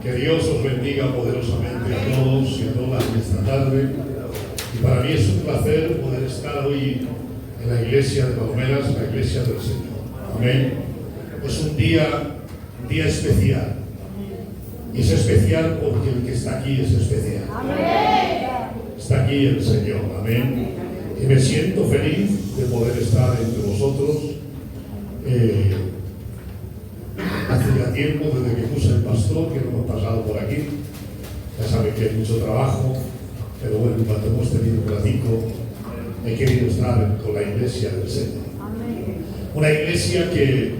Que Dios os bendiga poderosamente a todos y a todas esta tarde. Y para mí es un placer poder estar hoy en la iglesia de Palomeras, la iglesia del Señor. Amén. Es un día especial. Y es especial porque el que está aquí es especial. Amén. Está aquí el Señor. Amén. Y me siento feliz de poder estar entre vosotros. Hace ya tiempo, desde que puse el pastor, que no hemos pasado por aquí. Ya saben que hay mucho trabajo, pero bueno, cuando hemos tenido un ratico, he querido estar con la iglesia del Señor. Amén. Una iglesia que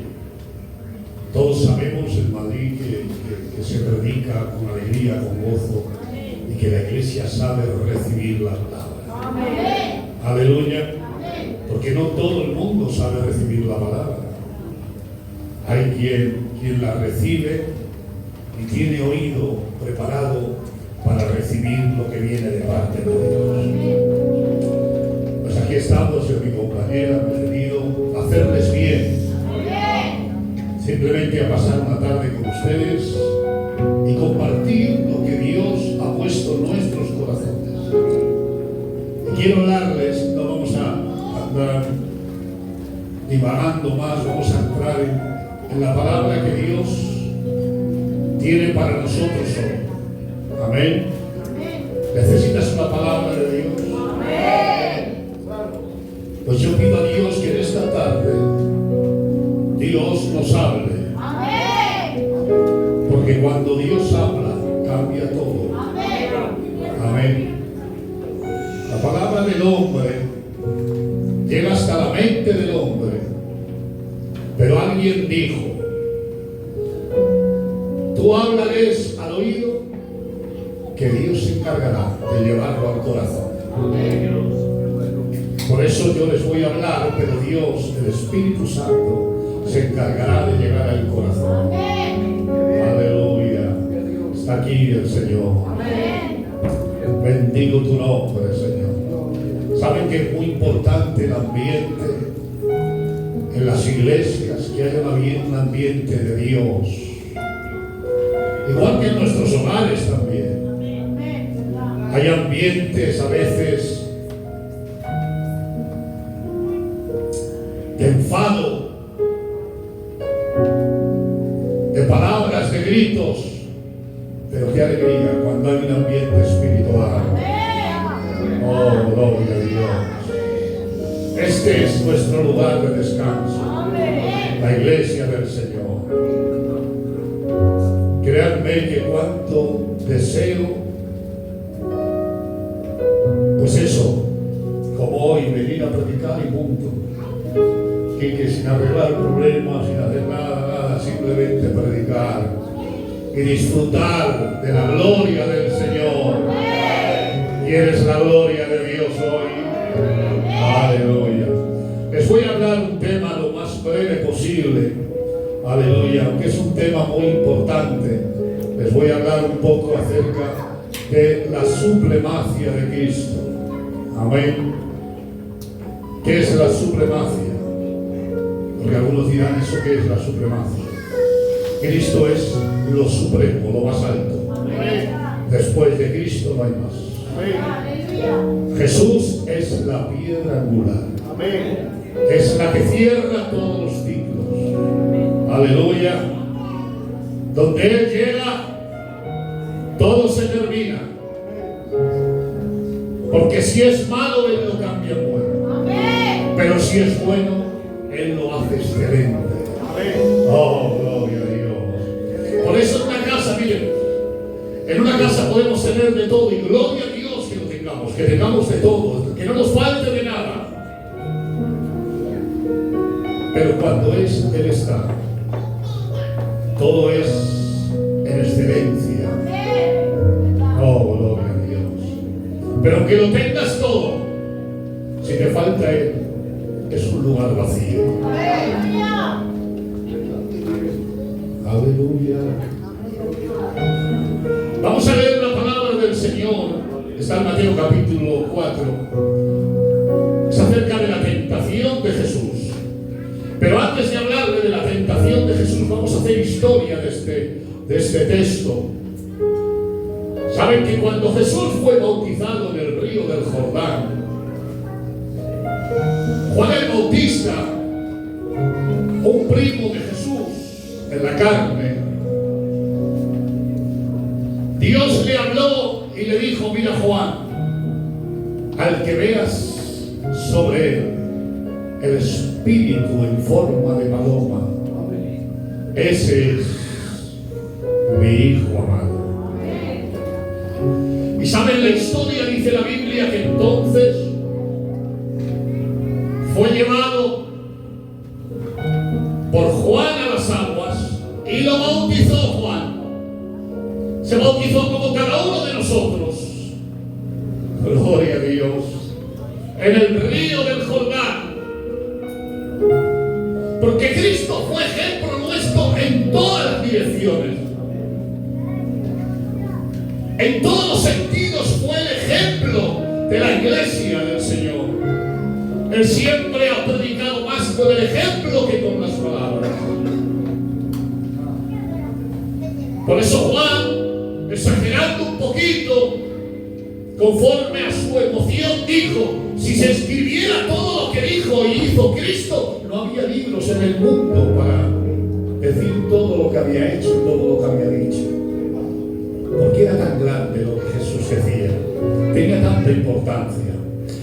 todos sabemos en Madrid que se predica con alegría, con gozo, y que la iglesia sabe recibir la palabra. Amén. Aleluya. Amén. Porque no todo el mundo sabe recibir la palabra. Hay quien la recibe y tiene oído preparado para recibir lo que viene de parte de Dios. Pues aquí estamos, yo y mi compañera, me he venido a hacerles bien. Simplemente a pasar una tarde con ustedes y compartir lo que Dios ha puesto en nuestros corazones. Y quiero hablarles, no vamos a andar divagando más, vamos a entrar en la palabra que Dios tiene para nosotros hoy. Amén. ¿Necesitas una palabra de Dios? Amén. Pues yo pido a Dios que en esta tarde Dios nos hable. Amén. Porque cuando Dios habla, cambia todo. Amén. Amén. La palabra del hombre llega hasta la mente del hombre. Pero alguien dijo: tú háblales al oído, que Dios se encargará de llevarlo al corazón. Por eso yo les voy a hablar, pero Dios, el Espíritu Santo, se encargará de llegar al corazón. Aleluya. Está aquí el Señor. Bendigo tu nombre, Señor. Saben que es muy importante el ambiente en las iglesias, que haya un ambiente de Dios, igual que en nuestros hogares también. Hay ambientes a veces de enfado, de palabras, de gritos, pero qué alegría cuando hay un ambiente espiritual. Oh, gloria a Dios. Este es nuestro lugar de descanso. Amén. La iglesia del Señor. Créanme que cuánto deseo, pues eso, como hoy, venir a predicar y punto. Que sin arreglar problemas, sin hacer nada, simplemente predicar y disfrutar de la gloria del Señor. ¿Quieres la gloria de Dios hoy? Aleluya. Les voy a hablar un tema lo más breve posible. Aleluya. Aunque es un tema muy importante, les voy a hablar un poco acerca de la supremacía de Cristo. Amén. ¿Qué es la supremacía? Porque algunos dirán, ¿eso qué es la supremacía? Cristo es lo supremo, lo más alto. Amén. Después de Cristo no hay más. Amén. Jesús es la piedra angular. Amén. Es la que cierra todos los ciclos. Amén. Aleluya. Donde Él llega, todo se termina. Porque si es malo, Él lo cambia en bueno. Amén. Pero si es bueno, Él lo hace excelente. Amén. Oh, gloria a Dios. Por eso en una casa, miren, en una casa podemos tener de todo, y gloria a Dios que tengamos de todo, que no nos falte de nada. Pero cuando Él está, todo es en excelencia. Oh, gloria a Dios. Pero aunque lo tengas todo, si te falta Él, es un lugar vacío. Aleluya. Vamos a leer la palabra del Señor. Está en Mateo capítulo 4. Es acerca de la tentación de Jesús. Pero antes de hablarle de la tentación de Jesús, vamos a hacer historia de este texto. Saben que cuando Jesús fue bautizado en el río del Jordán, Juan el Bautista, un primo de Jesús en la carne, Dios le habló y le dijo: mira, Juan, al que veas sobre él el espíritu en forma de paloma, ese es mi Hijo amado. Y saben la historia, dice la Biblia, que entonces fue llevado por Juan a las aguas y lo bautizó Juan. Se bautizó como cada uno de nosotros. Gloria a Dios. En el río del Jordán. Porque Cristo fue ejemplo nuestro en todas las direcciones. En todos los sentidos fue el ejemplo de la iglesia del Señor. Él siempre ha predicado más con el ejemplo que con las palabras. Por eso Juan, exagerando un poquito, conforme a su emoción, dijo: si se escribiera todo lo que dijo y hizo Cristo, no había libros en el mundo para decir todo lo que había hecho y todo lo que había dicho. Porque era tan grande lo que Jesús decía, tenía tanta importancia.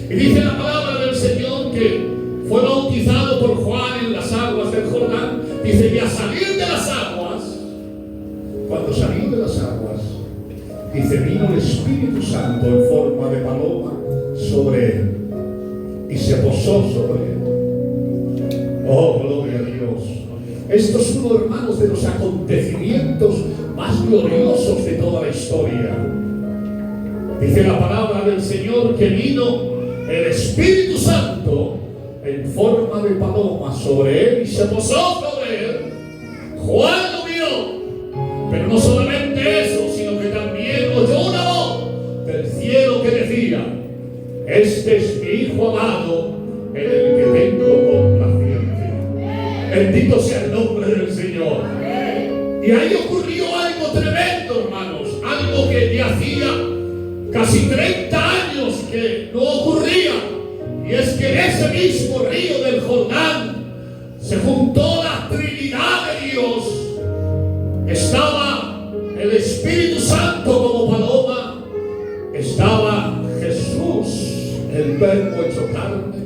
Y dice la palabra del Señor que fue bautizado por Juan en las aguas del Jordán. Dice: y a salir de las aguas, cuando salió de las aguas, dice, vino el Espíritu Santo en forma de paloma sobre él y se posó sobre él. Oh, gloria a Dios. Esto es uno, hermanos, de los acontecimientos más gloriosos de toda la historia. Dice la palabra del Señor que vino el Espíritu Santo en forma de paloma sobre él y se posó sobre él. Juan lo vio, pero no solamente eso, sino que también oyó una voz del cielo que decía: este es mi Hijo amado, en el que tengo complacencia. Bendito sea el nombre del Señor. Y ahí ocurrió algo tremendo, hermanos, algo que de hacía casi 30 años que no ocurría, y es que en ese mismo río del Jordán se juntó la Trinidad de Dios. Estaba el Espíritu Santo como paloma, estaba Jesús, el Verbo hecho carne,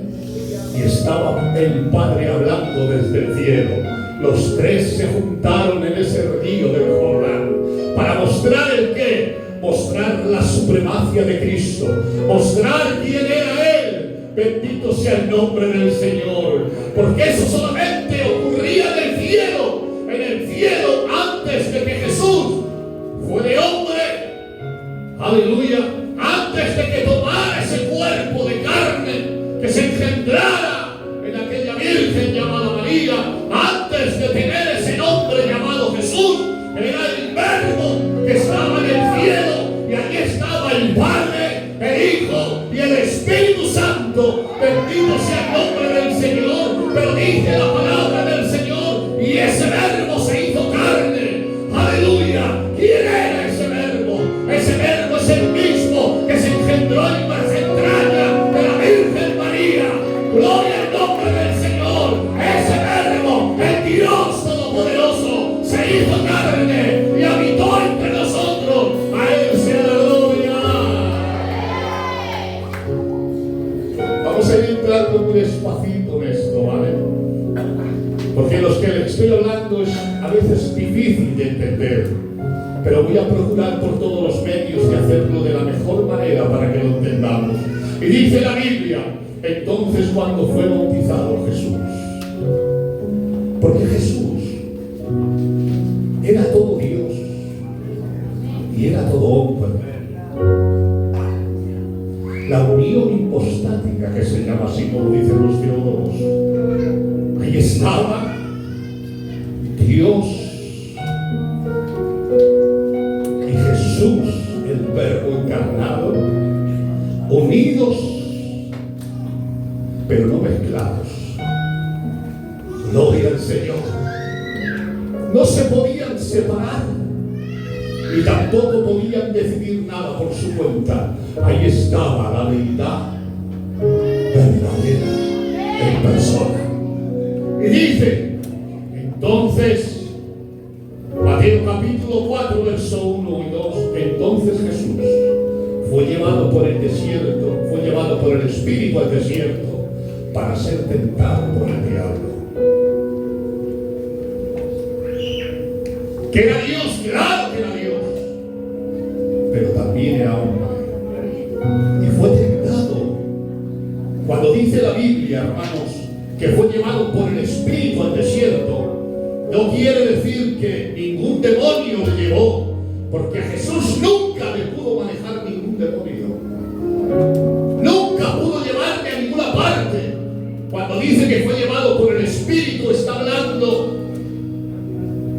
y estaba el Padre hablando desde el cielo. Los tres se juntaron en ese río del Jordán para mostrar el qué, mostrar la supremacia de Cristo, mostrar quién era Él. Bendito sea el nombre del Señor, porque eso solamente ocurría en el cielo antes de que Jesús fuera hombre. Aleluya. Antes de que tomara ese cuerpo de carne, que se engendrara en aquella virgen llamada María, antes de tener ese nombre llamado Jesús, era el Verbo que estaba en el cielo, y allí estaba el Padre, el Hijo y el Espíritu Santo. Bendito sea el nombre del Señor. Pero dice la palabra del Señor: y ese Verbo se hizo carne. Aleluya. ¿Quién era ese Verbo? Ese Verbo es el mismo que se engendró en las entrañas de la Virgen María. Gloria al nombre del Señor. Ese Verbo, el Dios Todopoderoso, se hizo carne y habitó entre nosotros. A Él sea la gloria. Vamos a ir entrando muy despacito en esto, ¿vale? Porque los que les estoy hablando es a veces difícil de entender, pero voy a procurar por todos los medios de hacerlo de la mejor manera para que lo entendamos. Y dice la Biblia: entonces cuando fue bautizado Jesús, porque Jesús era todo Dios y era todo hombre, la unión hipostática, que se llama así como dicen los teólogos, ahí estaba Dios y Jesús, el Verbo encarnado, unidos pero no mezclados. Gloria al Señor. No se podían separar. y tampoco podían decidir nada por su cuenta. Ahí estaba la deidad verdadera en persona. Y dice, entonces, Mateo capítulo 4, verso 1 y 2, entonces Jesús fue llevado por el desierto, fue llevado por el Espíritu al desierto para ser tentado por el diablo. ¿Que era Dios? Claro que era Dios, pero también era hombre. Y fue tentado. Cuando dice la Biblia, hermanos, que fue llevado por el Espíritu al desierto, no quiere decir que ningún demonio le llevó, porque a Jesús nunca le pudo manejar ningún demonio. Nunca pudo llevarle a ninguna parte. Cuando dice que fue llevado por el Espíritu, está hablando,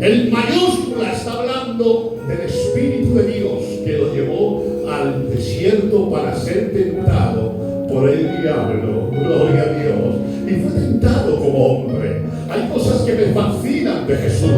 en mayúscula está hablando del Espíritu de Dios que lo llevó al desierto para ser tentado por el diablo. Gloria a Dios. Y fue tentado como hombre. Hay cosas que me fascinan de Jesús,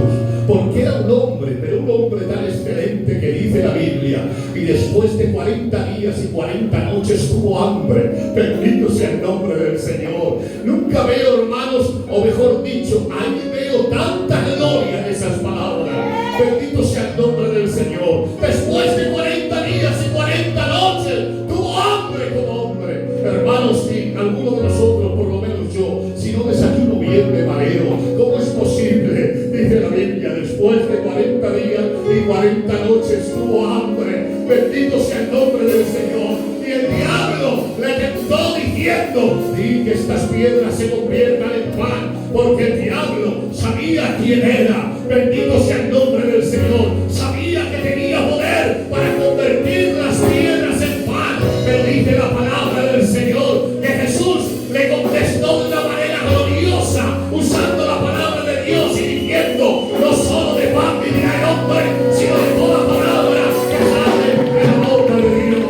porque era un hombre, pero un hombre tan excelente que dice la Biblia, y después de 40 días y 40 noches tuvo hambre. Bendito sea el nombre del Señor. Nunca veo, hermanos, o mejor dicho, ahí veo tanta gloria en esas palabras. Bendito sea el nombre del Señor. Después de 40 días y 40 noches tuvo hambre como hombre. Hermanos, si alguno de nosotros, por lo menos yo, si no desayuno bien me mareo, ¿cómo es posible? Dice la Biblia, después de 40 días y 40 noches tuvo hambre. Bendito sea el nombre del Señor. Y el diablo le tentó diciendo, di que estas piedras se conviertan en pan, porque el diablo sabía quién era. Bendito sea el nombre del Señor. Sabía que tenía poder para convertir las piedras en pan. Pero dice la palabra del Señor que Jesús le contestó de una manera gloriosa, usando la palabra de Dios y diciendo, no solo de pan vivirá el hombre, sino de toda palabra que sale de la boca de Dios.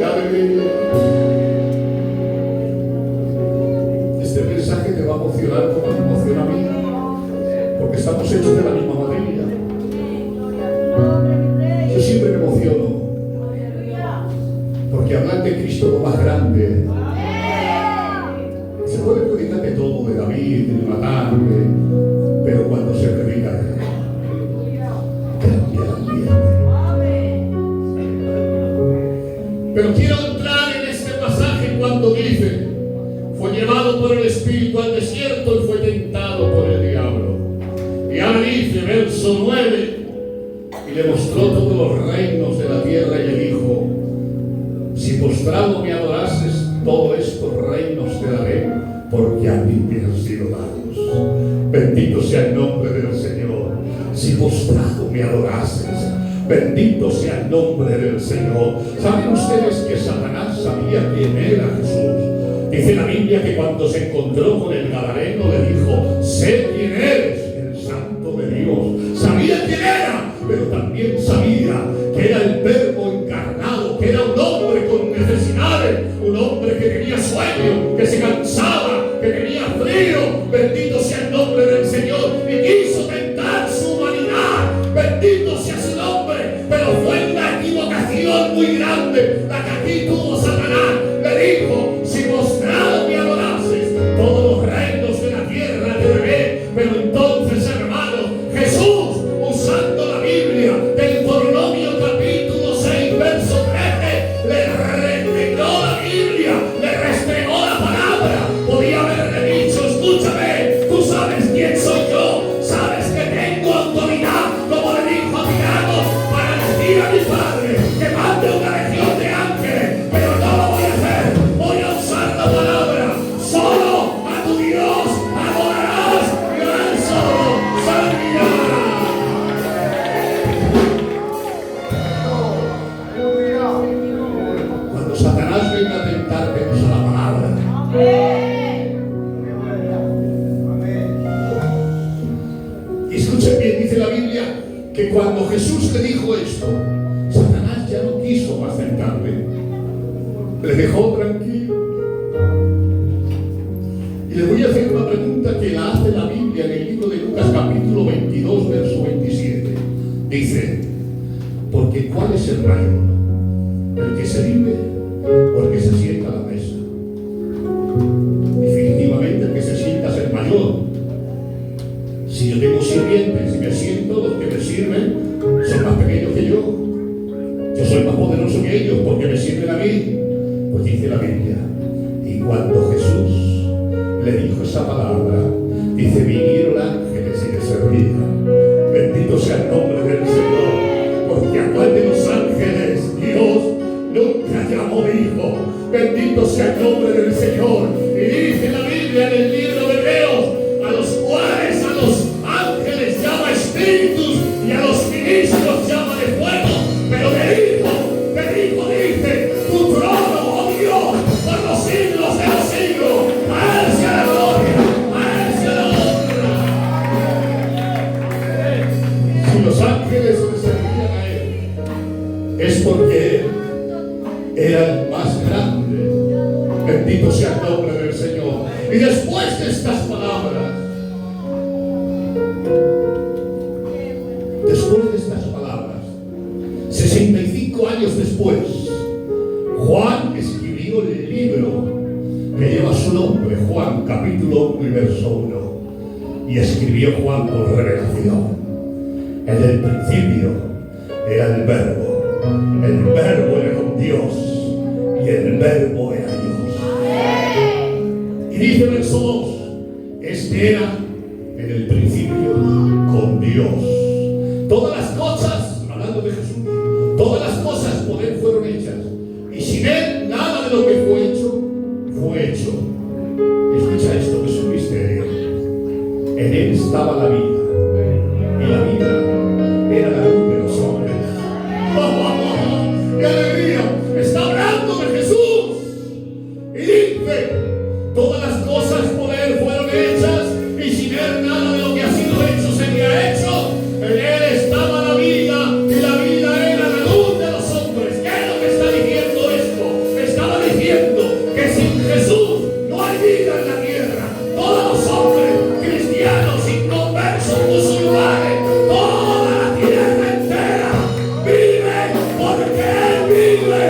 ¡Aleluya! Este mensaje te va a emocionar como me emociona a mí, porque estamos hechos de la misma materia. Yo siempre me emociono, porque hablar de Cristo es lo más grande. Se puede predicar de todo, de David, de Jonatán, pero cuando se predica de Él, cambia el ambiente. Pero quiero entrar en este pasaje cuando dice, fue llevado por el Espíritu al desierto y fue tentado por el diablo. Y ahora dice, verso 9, y le mostró todos los reinos de la tierra y le dijo, si postrado me adorases, todos estos reinos te daré, porque a mí me han sido dados. Bendito sea el nombre del Señor. Si postrado me adorases, bendito sea el nombre del Señor. ¿Saben ustedes que Satanás sabía quién era Jesús? Dice la Biblia que cuando se encontró con el Gadareno le dijo, sé quién eres, el Santo de Dios. Sabía quién era, pero también sabía que era el Verbo encarnado, que era un hombre con necesidades, un hombre que tenía sueño, que se cansaba, que tenía frío. Bendito sea el nombre del Señor. Y quiso tentar su humanidad. Bendito sea su nombre. Pero fue una equivocación muy grande la que aquí tuvo Satanás. Le dijo, si postrado me adorases, todos los reinos de la tierra te daré. Pero entonces, hermanos, Jesús, usando la Biblia, Deuteronomio capítulo 6, verso 13, le restregó la Biblia, le restregó la palabra. Podía haberle dicho, escúchame, tú sabes quién soy yo, sabes que tengo autoridad, como le dijo a Pilato, para decir a mi padre que mande una legión de ángeles, pero no lo voy a hacer, voy a usar la palabra. Solo a tu Dios adorarás y a él solo servirás. Cuando Satanás venga a tentarte, usa la palabra. Y escuchen bien, dice la Biblia que cuando Jesús le dijo esto, Satanás ya no quiso más tentarle. Le dejó tranquilo. Y le voy a hacer una pregunta que la hace la Biblia en el libro de Lucas capítulo 22. Dice, porque ¿cuál es el mayor? ¿El que se sirve o el que se sienta a la mesa? Definitivamente el que se sienta es el mayor. Si yo tengo sirvientes y me siento, los que me sirven son más pequeños que yo. Yo soy más poderoso que ellos porque me sirven a mí. Pues dice la Biblia, y cuando Jesús le dijo esa palabra, dice, vinieron ángeles y le servían. Bendito sea el nombre del Señor, porque a cuál de los ángeles Dios nunca llamó hijo. Bendito sea el nombre del Señor. Y dice la Biblia en el libro de Hebreos, a los cuales a los ángeles llama espíritus y a los ministros llama de fuego, pero de hijo dice, tu trono, oh Dios, por los siglos de los siglos. A él sea la gloria, a él sea la honra. Si los ángeles le servían a él, es porque él era el más grande. Bendito sea el nombre del Señor. Y después de estas palabras, después de estas palabras, 65 años después, Juan escribió el libro que lleva su nombre, Juan, capítulo 1 y verso 1. Y escribió Juan por revelación. En el principio era el verbo era con Dios, y el verbo era Dios. Y dice el verso 2, este era en el principio con Dios. Todas las cosas, hablando de Jesús, todas las cosas por él fueron hechas, y sin él nada de lo que fue hecho, fue hecho. Escucha esto, que es un misterio. En él estaba la vida, y la vida era la luz de los hombres. ¡Qué alegría! Está hablando de Jesús. Y dice, todas las cosas por él fueron hechas, y sin él nada de lo que ha sido hecho sería hecho. En él estaba la vida, y la vida era la luz de los hombres. ¿Qué es lo que está diciendo esto? Estaba diciendo que sin Jesús no hay vida en la tierra. Todos los hombres cristianos, inconversos, musulmanes, toda la tierra entera vive porque él vive.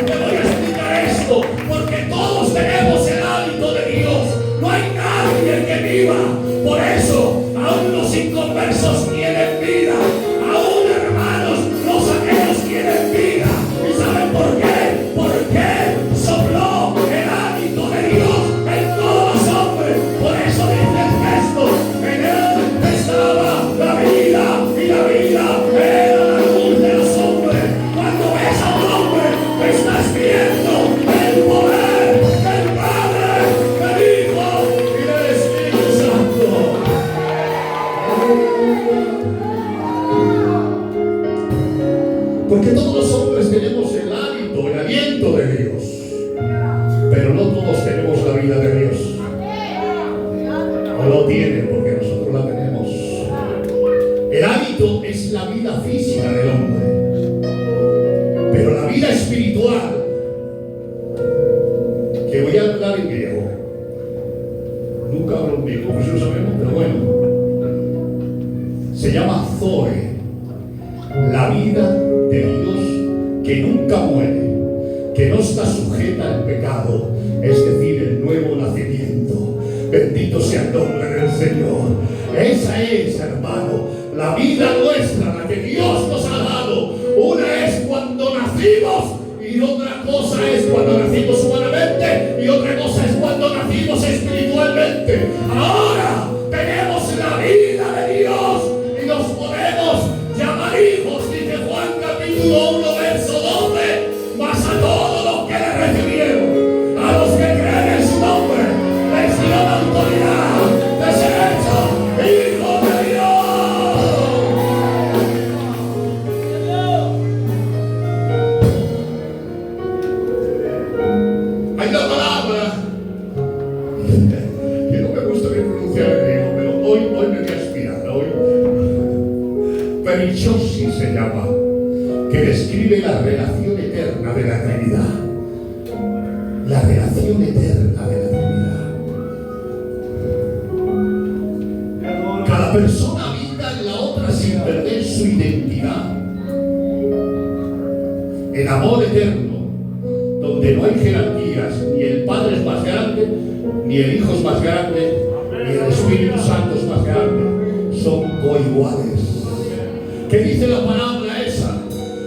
Te voy a explicar esto, porque todos tenemos el hálito de Dios. No hay nadie que viva. Por eso, aún los inconversos tienen vida. Aún, hermanos, los ateos tienen vida. ¿Y saben por qué? Porque él sopló el hálito de Dios en todos los hombres. Por eso dice el texto, en él estaba la vida, y la vida era la luz de los hombres. Cuando ves a un hombre, estás viendo el poder del Padre, del Hijo y del Espíritu Santo. Porque todos los hombres tenemos el hálito, el aliento de Dios, pero no todos tenemos la vida de Dios. No lo tienen porque nosotros la tenemos. El hálito es la vida física del hombre, pero la vida espiritual, que voy a hablar en griego, nunca hablo en griego, pues lo sabemos, pero bueno, se llama Zoe, la vida de Dios que nunca muere, que no está sujeta al pecado, es decir, el nuevo nacimiento. Bendito sea el nombre del Señor. Esa es, hermano, la vida nuestra, la que Dios nos ha dado. Una es cuando nacimos, y otra cosa es cuando nacimos humanamente, y otra cosa es cuando nacimos espiritualmente. Ahora tenemos la vida de Dios y nos podemos llamar hijos, dice Juan capítulo 1 verso 12, mas a todos los que le recibieron, a los que creen en su nombre, les dio la autoridad de ser hechos hijos de Dios. Hay una palabra que no me gusta bien pronunciar en griego, pero hoy me voy a inspirar. Perichosis se llama, que describe la relación eterna de la Trinidad. La relación eterna de la Trinidad. Cada persona habita en la sin perder su identidad. El amor eterno, donde no hay jerarquías, ni el Padre es más grande, ni el Hijo es más grande, ni el Espíritu Santo es más grande, son coiguales. ¿Qué dice la palabra esa?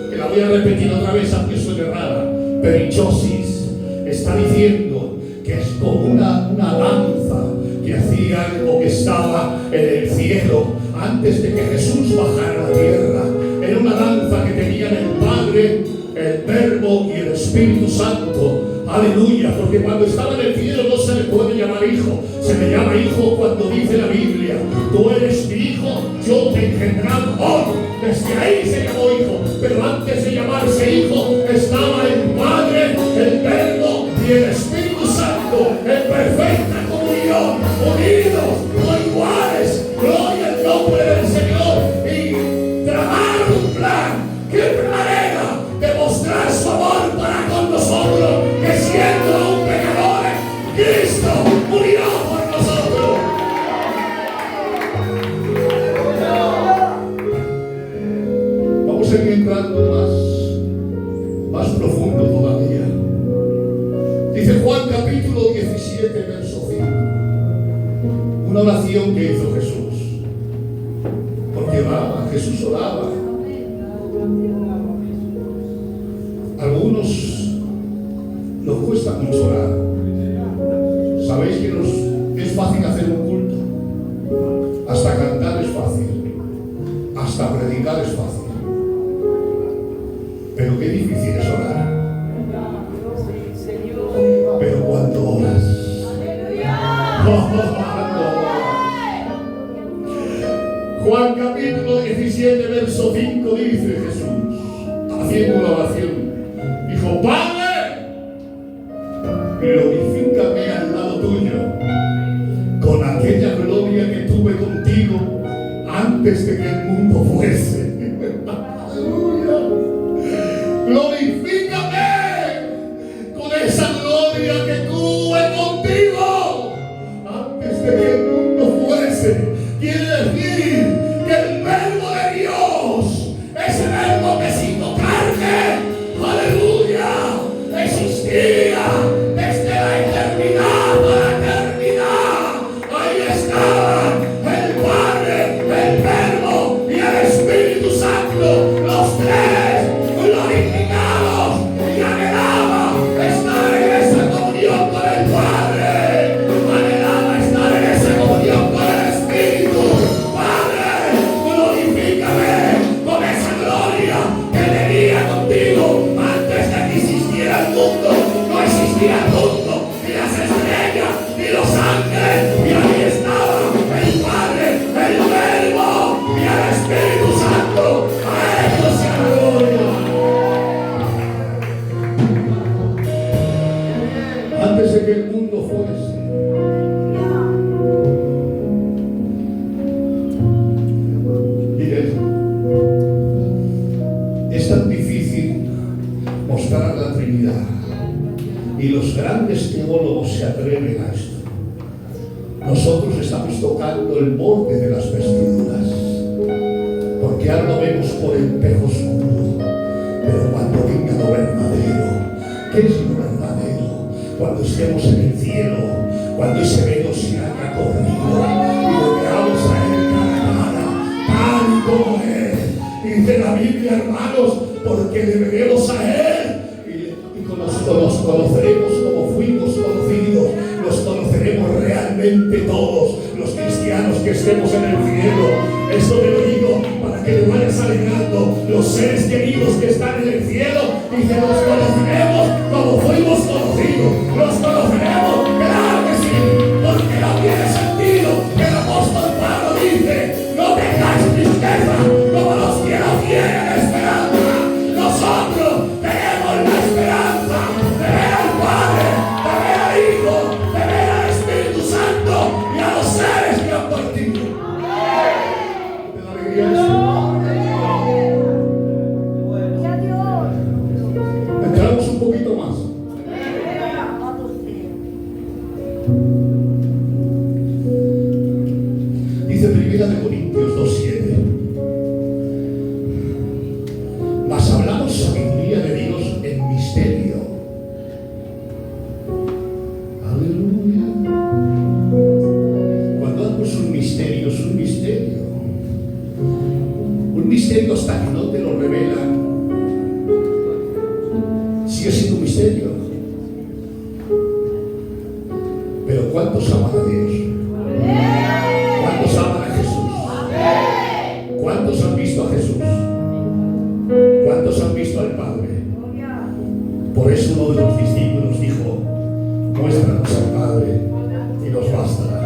Que la voy a repetir otra vez aunque suene rara. Perichosis está diciendo que es como una danza que hacía algo que estaba en el cielo antes de que Jesús bajara a la tierra. Era una danza que tenían el Padre, el Verbo y el Espíritu Santo. Aleluya, porque cuando estaba en el cielo no se le puede llamar hijo, se le llama hijo cuando dice la Biblia: tú eres mi hijo, yo te he engendrado hoy. Desde ahí se llamó hijo, pero antes de llamarse hijo estaba el Padre, el Verbo y el Espíritu Santo en perfecta comunión, unidos, no iguales. Gloria al nombre del Señor. Y tramaron un plan. ¿Qué plan era? Demostrar su amor para con nosotros, que siendo aún pecadores, Cristo murió por nosotros. Vamos a ir entrando más profundo todavía. Dice Juan capítulo 17, verso 5. Una oración que hizo Jesús. Porque oraba, Jesús oraba. Algunos nos cuesta mucho orar. Sabéis que es fácil hacer un culto. Hasta cantar es fácil. Hasta predicar es fácil. Pero qué difícil es orar. Pero cuando oras, Juan capítulo 17, verso 5 dice Jesús, haciendo una oración, dijo: Padre, glorifícame al lado tuyo con aquella gloria que tuve contigo antes de que el mundo fuese. Aleluya. Glorifícame con esa gloria que tuve contigo antes de que el mundo fuese. Quiere decir que el Verbo de Dios, ese Verbo que se hizo carne, aleluya, existía desde la eternidad a la eternidad. Ahí estaban el Padre, el Verbo y el Espíritu Santo, los tres glorificados, y anhelaba estar en esa comunión con el Padre, anhelaba estar en esa comunión con el Espíritu. Padre, glorifícame con esa gloria que tenía contigo antes de que existiera el mundo. No existía el mundo, ni las estrellas, ni los ángeles, y ahí estaba el Padre, el Verbo y el Espíritu Santo. A ellos sea la gloria. Antes de que el mundo fuese. Miren, es tan difícil mostrar la Trinidad, y los grandes teólogos se atreven a esto. Nosotros estamos tocando el borde de las vestiduras, porque ahora lo vemos por el espejo oscuro, pero cuando venga lo verdadero, ¿qué es lo verdadero? Cuando estemos en el cielo, cuando ese velo se haya corrido y lo veamos a él cara a cara, tal como es. Dice la Biblia, hermanos, porque le veremos a él y nos conoceremos como fuimos conocidos. Nos conoceremos realmente todos los cristianos que estemos en el cielo. Esto te lo digo para que te vayas alegrando. Los seres queridos que están en el cielo, dice, los conoceremos como fuimos conocidos. Los conoceremos, claro que sí, porque no tiene sentido. El apóstol Pablo dice: no tengáis tristeza como los que no tienen esperanza. Nosotros tenemos la esperanza de ver al Padre, de ver al Hijo, de ver al Espíritu Santo y a los seres que han partido. ¿De la alegría de Dios? Entramos un poquito más. Dice 1 Corintios 2:7: misterio hasta que no te lo revelan. Sigue siendo un misterio. Pero ¿cuántos aman a Dios? ¿Cuántos aman a Jesús? ¿Cuántos han visto a Jesús? ¿Cuántos han visto al Padre? Por eso uno de los discípulos dijo: muéstranos al Padre y nos bastará.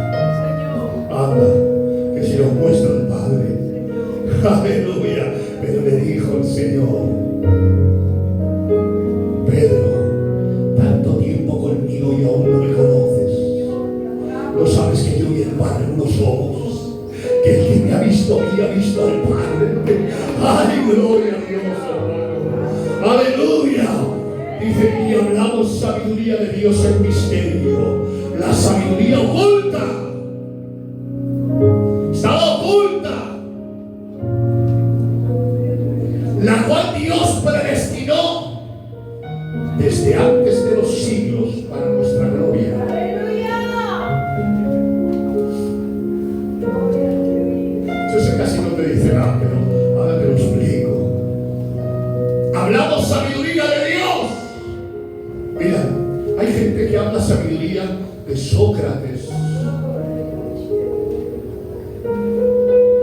Anda, que si nos muestra el Padre. Aleluya. Pero le dijo el Señor: Pedro, tanto tiempo conmigo y aún no me conoces. ¿No sabes que yo y el Padre uno somos? Que el que me ha visto a mí ha visto al Padre. ¡Ay, gloria a Dios, hermano! ¡Aleluya! Dice: y hablamos sabiduría de Dios en misterio. La sabiduría oculta. Estaba oculta. La cual Dios predestinó desde antes de los siglos para nuestra gloria. Eso casi no te dice nada, pero ahora te lo explico. Hablamos sabiduría de Dios. Mira, hay gente que habla sabiduría de Sócrates,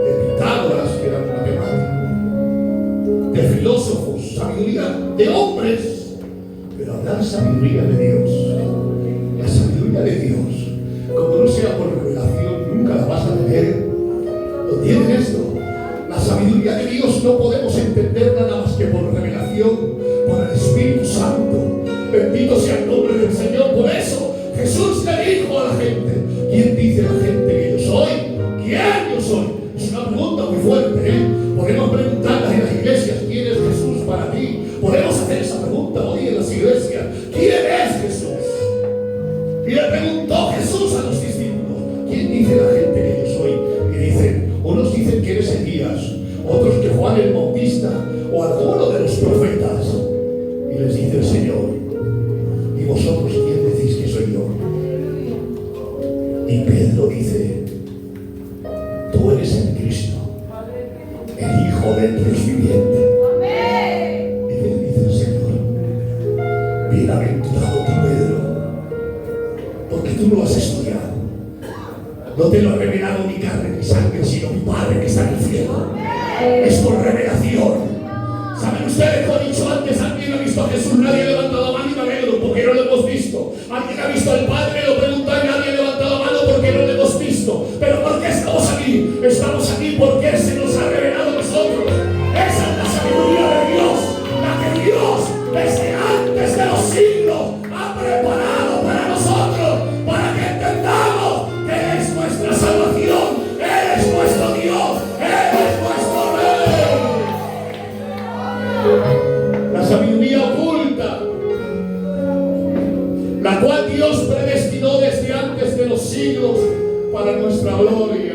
de Pitágoras, que era un matemático, de filósofos, sabiduría de hombres. Pero hablar sabiduría de Dios, la sabiduría de Dios, como no sea por revelación, nunca la vas a tener. ¿Lo entienden esto? La sabiduría de Dios no podemos entenderla nada más que por revelación, por el Espíritu Santo. Bendito sea el nombre del Señor. Por eso Jesús le dijo a la gente: ¿quién dice la gente que yo soy? ¿Quién yo soy? Es una pregunta muy fuerte, ¿eh? Podemos preguntarlas en las iglesias: ¿quién es Jesús para ti? Podemos hacer esa pregunta hoy en las iglesias: ¿quién es Jesús? Y le preguntó Jesús a los discípulos: ¿quién dice la gente que yo soy? Y dicen: unos dicen que eres Elías, otros que Juan el Bautista o alguno de los profetas. Y les dice el Señor: ¿y vosotros quién decís que soy yo? Y Pedro dice: tú eres el Cristo, el Hijo del Dios viviente. Y le dice el Señor: bienaventurado tú, Pedro, porque tú lo has estudiado. No te lo ha revelado ni carne ni sangre, sino mi Padre que está en el cielo. Es por revelación. ¿Saben ustedes que he dicho antes? ¿Alguien ha visto a Jesús? Nadie ha levantado la mano y me alegro porque no lo hemos visto. ¿Alguien ha visto al Padre? Lo pregunta y nadie ha levantado la mano porque no lo hemos visto. ¿Pero por qué estamos aquí? Estamos aquí porque Él se nos ha revelado a nosotros. Esa es la sabiduría de Dios, la que Dios desde antes de los siglos ha preparado para nosotros, para que entendamos que Él es nuestra salvación, Él es nuestro Dios, Él es nuestro Rey. La sabiduría oculta, la cual Dios predestinó desde antes de los siglos para nuestra gloria.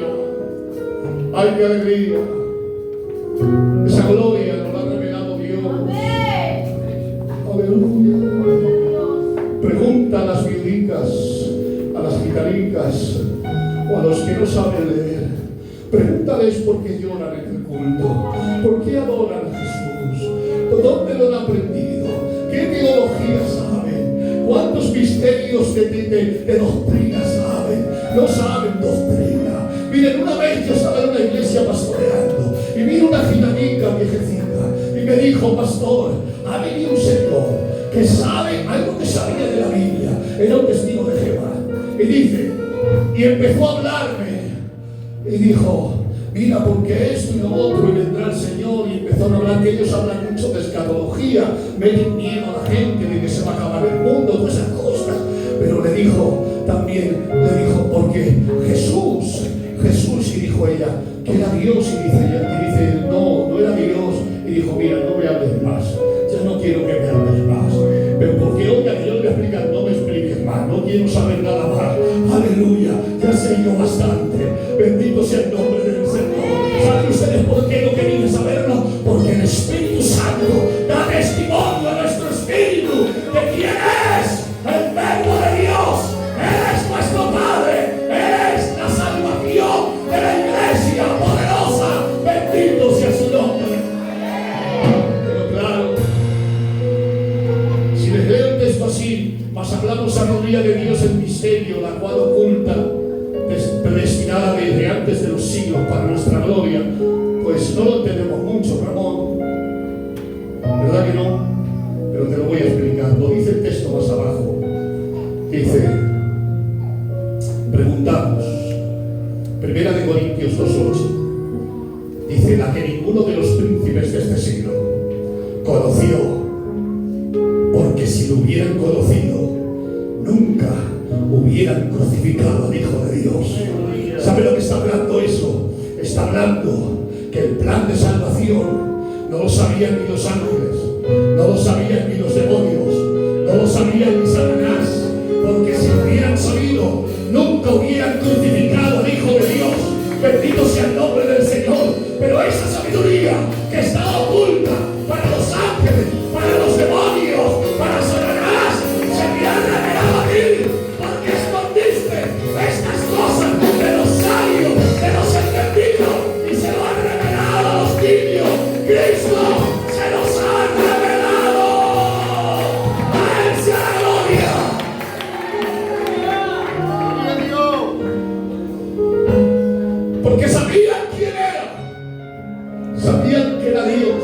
¡Ay, qué alegría! Esa gloria nos la ha revelado Dios. Aleluya. Pregunta a las viudicas, a las gitanicas o a los que no saben leer. Pregúntales por qué lloran en el culto, por qué adoran a Jesús, dónde lo han aprendido, qué teología saben, cuántos misterios de doctrina saben. No saben doctrina. Miren, una vez yo estaba en una iglesia pastoreando y vino una gitanica viejecita y me dijo: pastor, ha venido un señor que sabe algo que sabía de la Biblia, era un testigo de Jehová, y dice, y empezó a hablarme y dijo: mira, porque esto y lo otro, y vendrá el Señor. Y empezaron a hablar, que ellos hablan mucho de escatología, meten miedo a la gente de que se va a acabar el mundo, todas esas cosas. Pero le dijo también, porque Jesús, y dijo ella, que era Dios, y dice, no era Dios. Y dijo: mira, no me hables más, ya no quiero que me hables más, pero porque hoy a Dios le explican, no me expliques más, no quiero saber nada más. Aleluya, ya sé yo bastante. Bendito sea el nombre del Señor. ¿Saben ustedes por qué no querían saberlo? Porque el Espíritu Santo da testimonio a nuestro espíritu de quién es el Verbo de Dios. Él es nuestro Padre, Él es la salvación de la iglesia poderosa. Bendito sea su nombre. gloria, pues no lo entendemos mucho, Ramón. ¿Verdad que no? Pero te lo voy a explicar. Lo dice el texto más abajo. Dice, preguntamos, 1 Corintios 2:8. Dice, la que ninguno de los príncipes de este siglo conoció, porque si lo hubieran conocido, nunca hubieran crucificado al Hijo de Dios. ¿Sabe lo que está hablando eso? Está hablando que el plan de salvación no lo sabían ni los ángeles, no lo sabían ni los demonios, no lo sabían ni Satanás, porque si lo hubieran sabido, nunca hubieran crucificado al Hijo de Dios. Bendito sea el nombre del Señor. Pero esa sabiduría que está oculta para los ángeles, para los demonios, para Satanás, se me ha revelado a ti, porque escondiste estas cosas de los sabios, de los entendidos, y se lo han revelado a los niños. Cristo se los ha revelado. A Él sea la gloria. Porque sabían quién era, sabían que era Dios,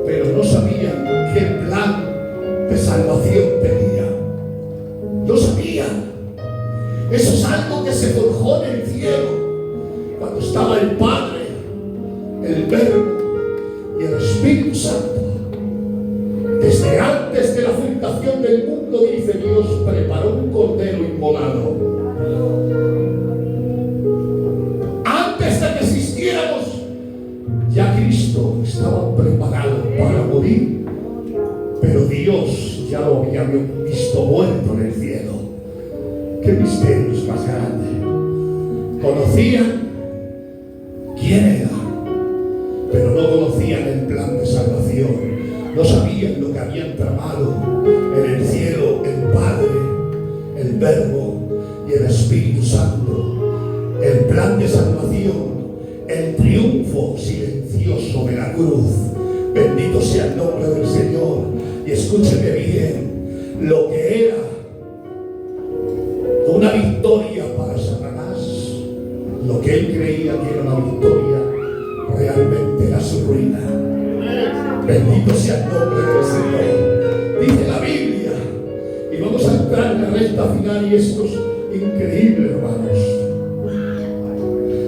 pero no sabían qué plan de salvación tenía. No sabían. Eso es algo que se forjó en el cielo cuando estaba el Padre, el Verbo y el Espíritu Santo. Desde antes de la fundación del mundo, dice Dios, preparó un cordero inmolado. Antes de que existiéramos, ya Cristo estaba preparado para morir, pero Dios ya lo había visto muerto en el cielo. ¡Qué misterios más grandes! Conocían quién era, pero no conocían el plan de salvación. No sabían lo que habían tramado en el cielo el Padre, el Verbo y el Espíritu Santo. El plan de salvación, el triunfo silencioso de la cruz. Bendito sea el nombre del Señor. Y escúcheme bien, lo que era una victoria para Satanás, lo que él creía que era una victoria, realmente era su ruina. Bendito sea el nombre del Señor. Dice la Biblia, y vamos a entrar en la recta final, y esto es increíble, hermanos.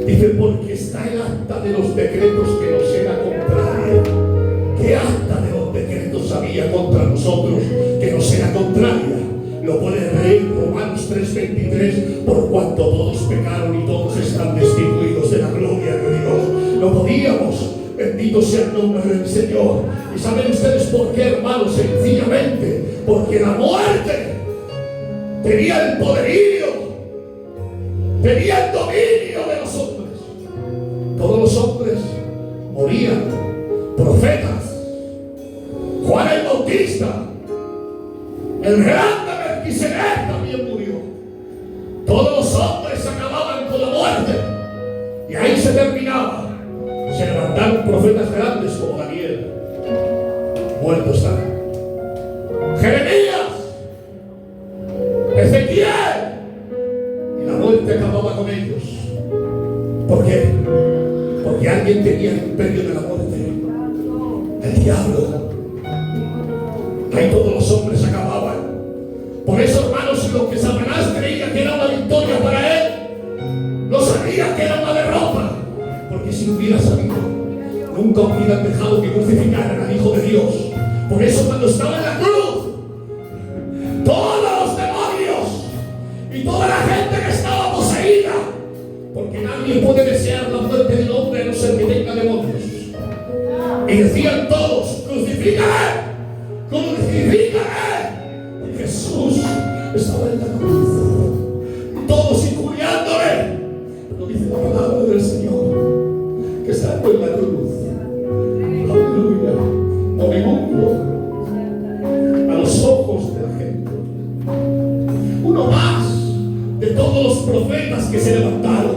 Dice, porque está el acta de los decretos que nos era contraria. ¿Qué acta de los decretos había contra nosotros que nos era contraria? Lo puede leer Romanos 3:23, por cuanto todos pecaron y todos están destituidos de la gloria de Dios. No podíamos. Bendito sea el nombre del Señor. ¿Y saben ustedes por qué, hermanos? Sencillamente porque la muerte tenía el poderío, tenía el dominio de los hombres. Todos los hombres morían. Profetas, Juan el Bautista, el grande Melquisedec también murió. Todos los hombres acababan con la muerte, y ahí se terminaba. Se levantaron profetas grandes como Daniel, muertos están. Jeremías, Ezequiel, y la muerte acababa con ellos. ¿Por qué? Porque alguien tenía el imperio de la muerte, el diablo. Ahí todos los hombres acababan. Por eso, hermanos, lo que Satanás creía que era una victoria para él, no sabía que era una derrota. Porque si hubiera sabido, nunca hubieran dejado que crucificaran al Hijo de Dios. Por eso cuando estaba en la cruz, todos los demonios y toda la gente que estaba poseída, porque nadie puede desear la muerte del hombre a no ser que tenga demonios, y decían todos, crucifícale, crucifícale. Y Jesús estaba en la cruz, y todos injuriándole. Pero dice la palabra del Señor, que estando en la cruz, aleluya, moribundo a los ojos de la gente, uno más de todos los profetas que se levantaron,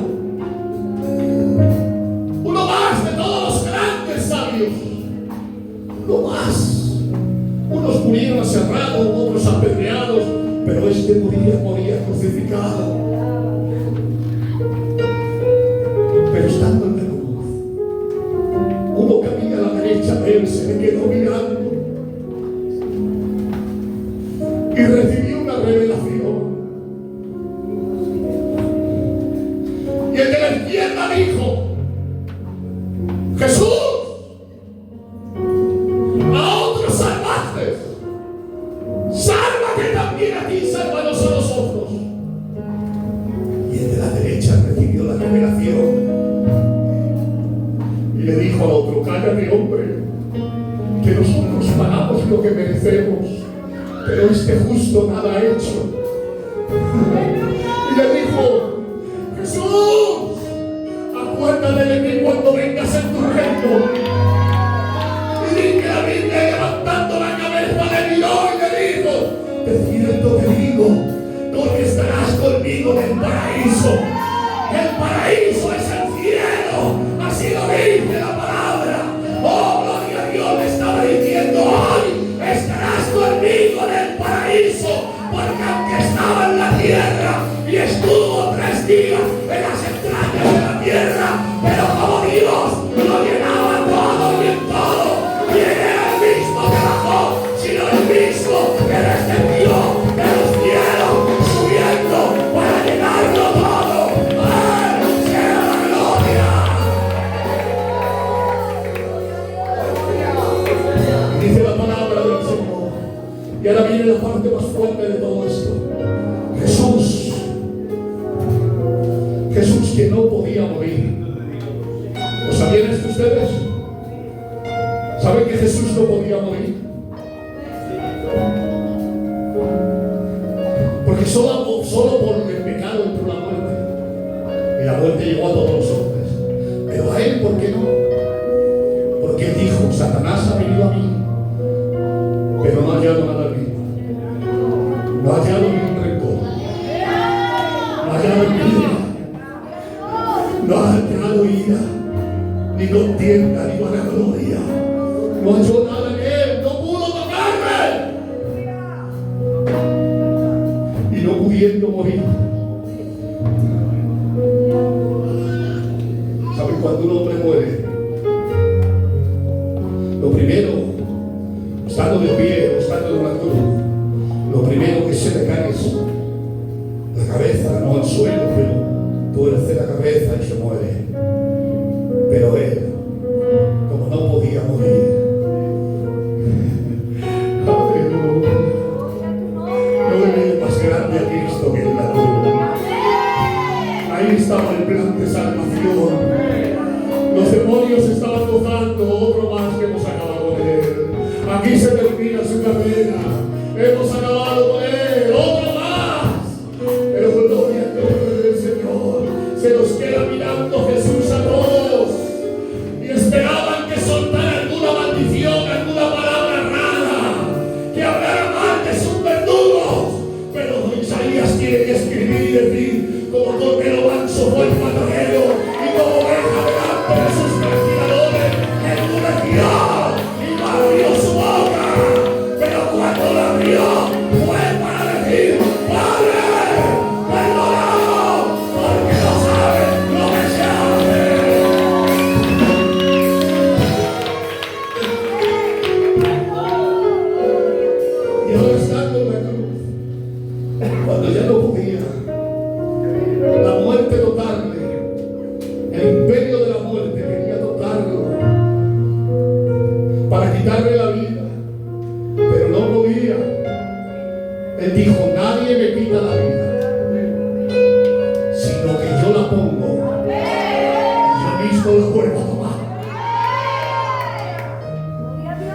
uno más de todos los grandes sabios, uno más. Unos murieron aserrados, otros apedreados, pero este moría crucificado. Pero estando en la cruz, uno que había a la derecha de él se le quedó mirando y recibió una revelación. Y el de la izquierda dijo: Jesús, a otros salvaste, sálvate también a ti, sálvanos a nosotros. Y el de la derecha recibió la revelación y le dijo al otro: cállate, hombre, que nosotros pagamos lo que merecemos, pero este justo nada ha hecho. Y le dijo: Jesús, acuérdate de mí cuando vengas en tu reino. Y di que la Biblia, levantando la cabeza, le miró y le dijo: de cierto te digo, tú que estarás conmigo en el paraíso. El paraíso es el cielo, así lo dice la palabra. Oh, gloria a Dios, le estaba diciendo: hoy estarás conmigo en el paraíso, porque aunque estaba en la tierra y estuvo 3 días en las entrañas de la tierra, pero como Dios lo llenaba todo y en todo, y era el mismo que bajó, sino el mismo que descendió de los cielos, subiendo para llenarlo todo. ¡A él sea la gloria! Y dice la palabra del Señor, y ahora viene la parte más fuerte de todo esto. Jesús que no podía morir. ¿Lo sabían esto ustedes? ¿Saben que Jesús no podía morir? Porque solo por el pecado entró la muerte. Y la muerte llegó a todos los hombres. Pero a él, ¿por qué no? Porque él dijo: Satanás ha venido a mí, pero no ha hallado nada en mí. No ha hallado ni un rencor. No ha hallado envidia. No ha hallado ira, ni contienda, ni vanagloria. No halló nada en él, no pudo tocarme. Y no pudiendo morir. ¿Saben cuando un hombre muere? Lo primero, estando de pie o estando en una cruz, lo primero que se le cae es la cabeza, no al suelo, pero tuerce la cabeza y se muere. Pero él, como no podía morir, aleluya, no le ve más grande a Cristo que en la cruz. Ahí estaba el plan de salvación. Los demonios estaban gozando, otro más que hemos acabado con él. Aquí se termina su carrera, hemos acabado con él, otro más. Pero gloria al nombre del Señor. Se nos queda mirando Jesús a todos y esperaban que soltara alguna maldición, alguna palabra rara, que hablara mal de sus verdugos. Pero Isaías tiene que escribir y decir: como cordero manso fue el matadero, y como oveja delante de sus castigadores enmudeció y no abrió su boca. Pero cuando la abrió fue para decir: Padre, perdónalo, porque no sabe lo que se hace. Y ahora estando en la cruz, cuando ya no podía, la muerte tocarle, el imperio de la muerte quería tocarlo para quitarle la vida, pero no podía. Él dijo: nadie me quita la vida, sino que yo la pongo y yo mismo la vuelvo a tomar.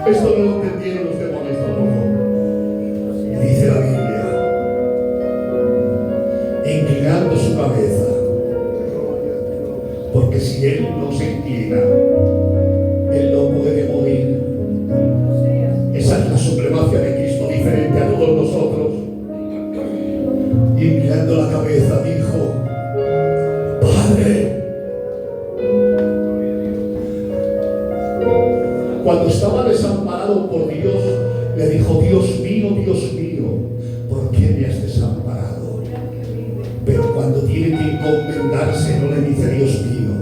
Esto no lo entendieron los demonios tampoco. Y dice la Biblia, inclinando su cabeza, porque si él no se inclina, él no puede morir. Esa es la supremacia de Cristo, diferente a todos nosotros. Y inclinando la cabeza dijo: Padre. Cuando estaba desamparado por Dios, le dijo: Dios mío, ¿por qué me has desamparado? Pero cuando tiene que encomendarse, no le dice Dios mío,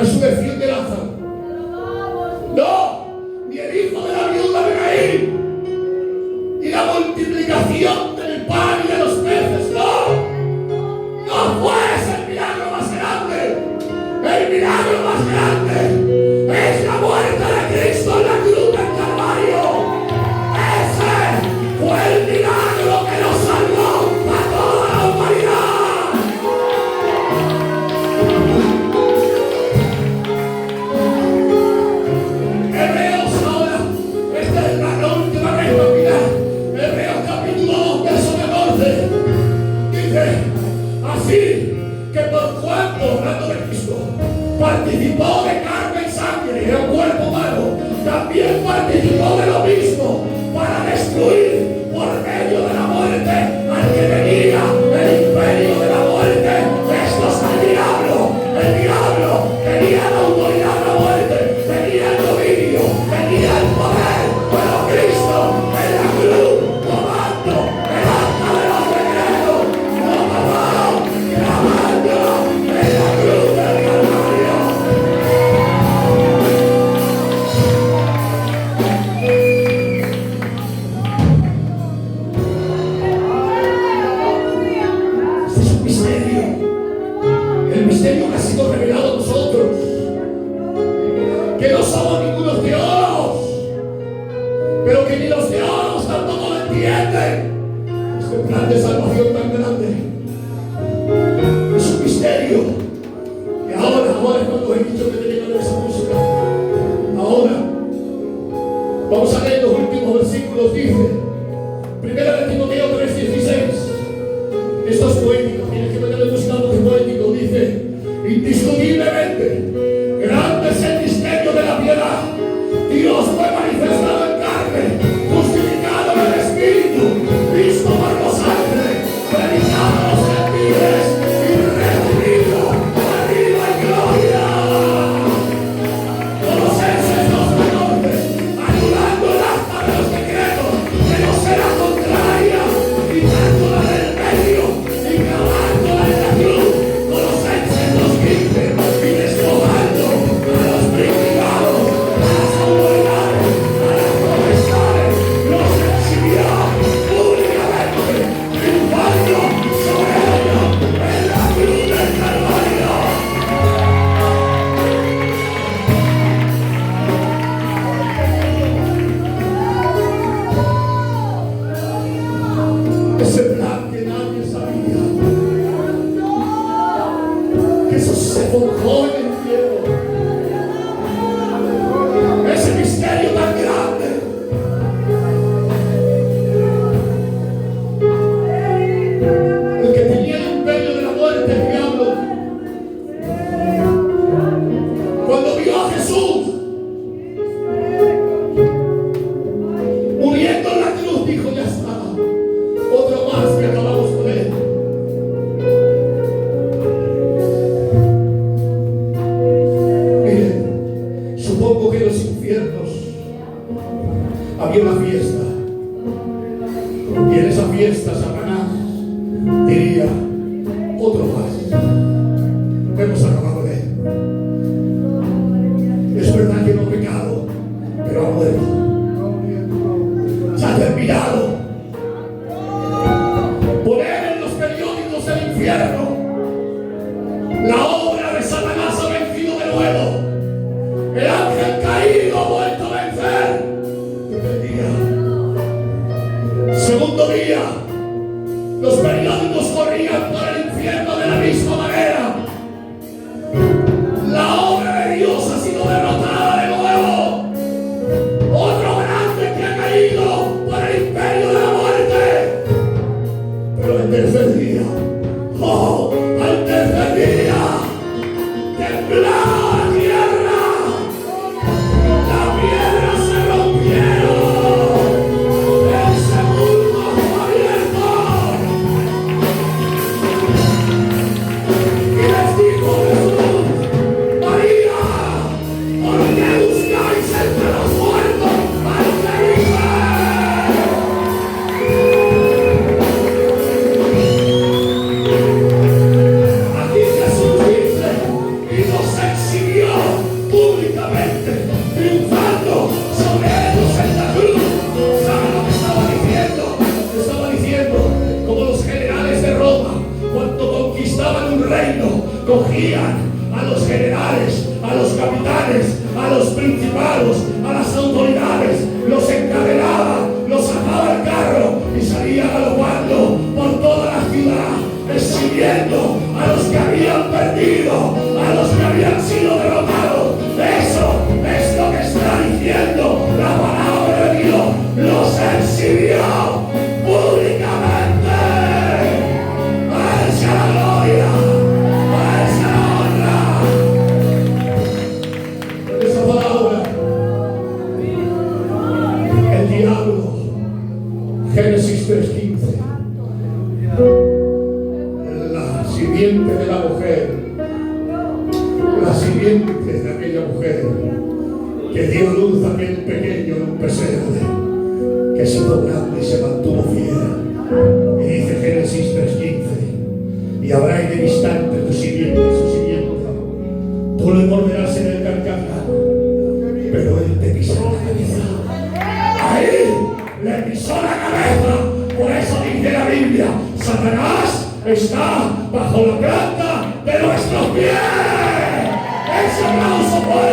resurrección de Lázaro. No, ni el hijo de la viuda de Naín, ni la multiplicación del pan y de los peces. No fue ese el milagro más grande. El milagro más grande es la muerte de Cristo en la cruz del Calvario. Ese fue el milagro que nos salvó a toda la humanidad. Hebreos ahora, esta es la última recta final. Hebreos capítulo 2, verso 14. Dice, así que por cuanto, hablando de Cristo, participó de carne y sangre, era un cuerpo humano, también participó de lo mismo para destruir por medio de la muerte al que tenía el imperio de la muerte. Esto es el diablo. El diablo tenía la autoridad de la muerte, tenía el dominio, tenía el poder, pero Cristo en la cruz, tomando el acta de los decretos, lo tomó, grabándolo en la cruz del Calvario. Este es un misterio, el misterio que ha sido revelado a nosotros, que no somos ningunos teólogos, pero que ni los teólogos tampoco lo entienden. Este plan de salvación tan grande es un misterio. Y ahora es cuando he dicho que tenía que ver esa música. Ahora vamos a leer los últimos versículos. Dice, primera de Timoteo 3:16. Esto es poético, tienes que meterle música porque es poético. Dice, indiscutiblemente, grande es el misterio de la piedad. Dios fue manifestado en carne, justificado en el Espíritu, visto por los ángeles, predicado a los gentiles y recibido arriba en gloria. Colosenses 2:14, anulando el acta de los decretos que no será contraria, quitándola del medio y clavándola en la cruz. Colosenses 2:15, y despojando a los principados, a las autoridades, a las potestades, los exhibió públicamente, triunfando sobre ellos en la cruz del Calvario. Ese plan que nadie sabía, que eso se forjó en el cielo. Ese misterio tan grande. El que tenía el imperio de la muerte, el diablo, cuando vio a Jesús muriendo en la cruz, dijo, ya está, otro más que acabamos con él. Miren, supongo que en los infiernos había una fiesta, y en esa fiesta Satanás diría, otro más, hemos acabado de él. Es verdad que no ha pecado, pero ha muerto. Se ha terminado. Poner en los periódicos del infierno, la obra de Satanás ha vencido de nuevo. El ángel caído ha vuelto a vencer. Primer día. Segundo día, los periódicos corrían por el infierno de la misma manera. La obra de Dios ha sido derrotada de nuevo. militares, a los capitanes, a los principados, a las autoridades, los encadenaba, los sacaba al carro y salía galopando por toda la ciudad, exhibiendo a los que habían perdido, a los que habían sido derrotados. Eso es lo que está diciendo la palabra de Dios. Los exhibió públicamente. ¡A esa la gloria! ¡A esa la honra! Con esa palabra, el diablo, Génesis 3:15, la simiente de la mujer, la simiente de aquella mujer que dio luz a aquel pequeño en un pesebre, que se hizo grande y se mantuvo fiel. Y dice Génesis 3:15, y habrá enemistad entre tu simiente y su simiente. Tú le morderás en el carcaj, pero él te pisará la cabeza. Ahí le pisó la cabeza. Por eso dice la Biblia, Satanás está bajo la planta de nuestros pies. Ese aplauso fuerte.